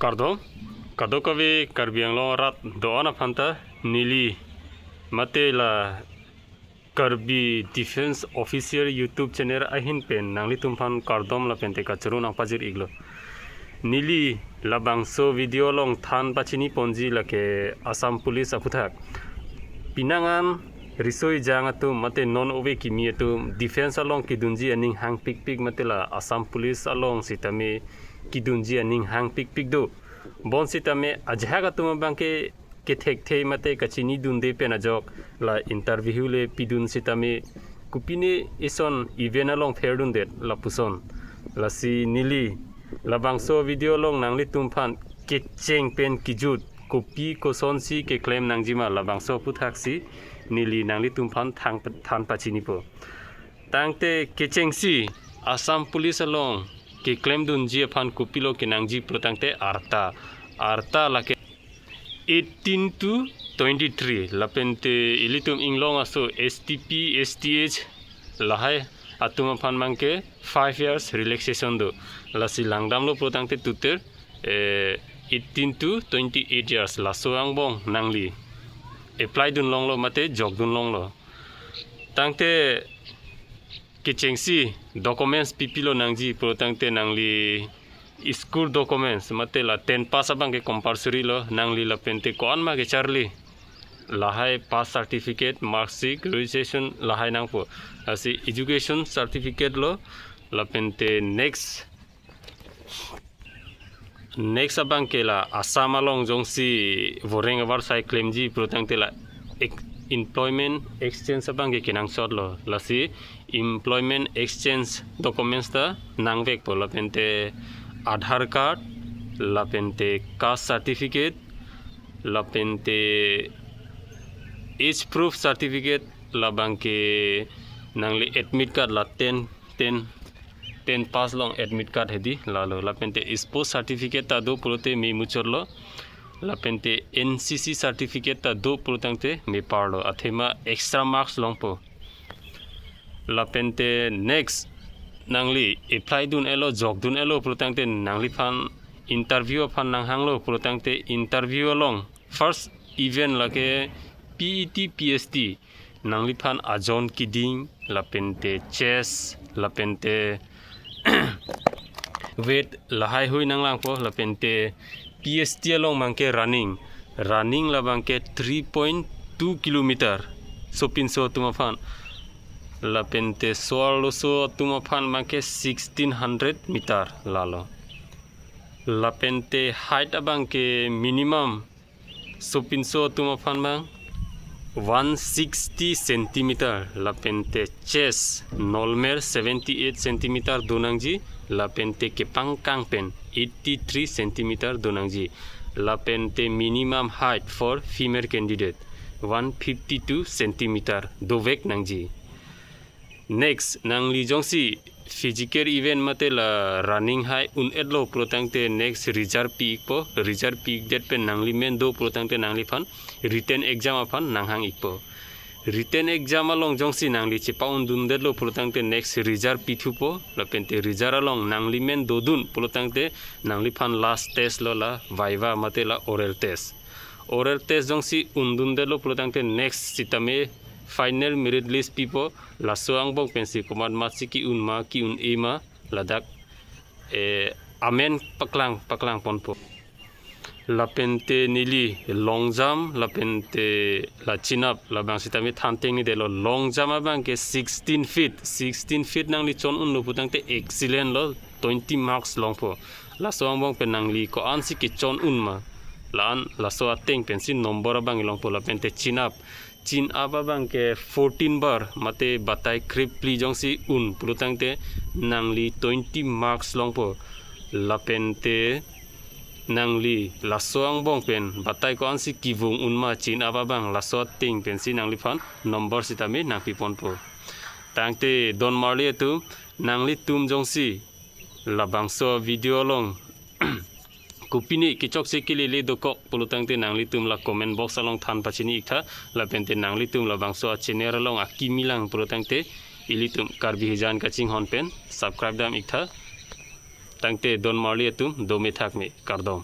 Kardo kavi karbiang long rat doana phanta nili mate la karbi defense official YouTube channel ahin pen nangli tumphan kardom la pente kachru nang pajir iglo nili labangso video long than pachini ponji lake Assam police aputhak pinangan risoi jangatu mate non obe kimi tu defense along kidunji aning hang pik mate la Assam police along sitame kidunji aning hang pik do bon sitame ajhaga tum bangke ke thek thei mate kachini dunde pena jok la interview le pidun sitame kupine ison event along ferdun det la puson la si nili labangso video long nangli tumphan ke cheng pen kijut kopi koson si ke claim nangjima labangso puthaksi nili nangli tumphan than pachini po tangte ke cheng si Assam police along ke claim dunji phan kopilo ke nangji protangte arta lake 18 to 23 lapente ilitum inglong aso STP STH lahai atuma phan mangke 5 years relaxation do lasi langdam lo protangte tuter 18 to 28 years laso angbong nangli apply dun long lo mate jog dun long lo tangte kechengsi documents pipilo nangji protangte nangli school documents mate la 10 pass abang ke compulsory lo nangli la pente kon ma ke charli lahai pass certificate mark sheet graduation lahai nangpo asi education certificate lo la pente next abang ke la Assam along jongsi voreng abar sai claim ji protangte la employment exchange abang ke kinang shot lo lasi employment exchange documents ta nangvek po la pente Aadhaar card la pente caste certificate la pente age proof certificate la bangke nangli admit card la 10 pass long admit card hedi la pente sports certificate ta do prote me muchorlo la pente NCC certificate ta do protangte me parlo athema extra marks long po la pente next nangli apply dun elo jog dun elo protangte nangli phan interview phan nanghang lo protangte interview along first event lake PET PST nangli phan ajon kiding la pente chess la pente weight lahai hui nanglang po la pente PST along mangke running la bangke 3.2 km sopinso tuma phan la pente soaloso tuma phan mangke 1600 meter lalo la pente height abangke minimum sopinso tuma phan mang 160 cm la pente chest nolmer 78 cm donangji la pente kepang kangpen 83 cm donangji la pente minimum height for female candidate 152 cm dovek nangji next nangli jongsi physical event mate la running high un edlo protangte next reserve peak det pen nangli men do protangte nangli phan written exam aphan nanghang ikpo written exam along jongsi nangli chipa undun dedlo protangte next reserve pithupo la pente reserve along nangli men dodun protangte nangli phan last test lo la viva mate la oral test jongsi undun dedlo protangte next sitame final merit list pipo la soang bong pensi command matsi ki un ema ladak amen paklang ponpo la pente nili long jump la pente la chin up la bang sitami thanteng ni de lo long jump abang ke 16 feet nang li chon un lo putang te excellent lo 20 marks long po la soang bong penang li ko ansi ki chon un ma la so ateng pensi number abang long po la pente chin up abang ke 14 bar mate batai krip pli jongsi un pulutangte nangli 20 marks long po la pente nangli la soang bong pen batai ko ansi kivung unma chin up abang la so ting pensi nangli phan number sitame nang pipon po tangte don marli tu nangli tum jongsi la bangso video long kupini kichok sekili le dokok pulutangte nangli tum la comment box along than pachini ikha la pente nangli tum la bangso channel along akimilang pulutangte ilitum karbi hijan kaching hon pen subscribe dam ikha tangte don marli tum do me thak me kardom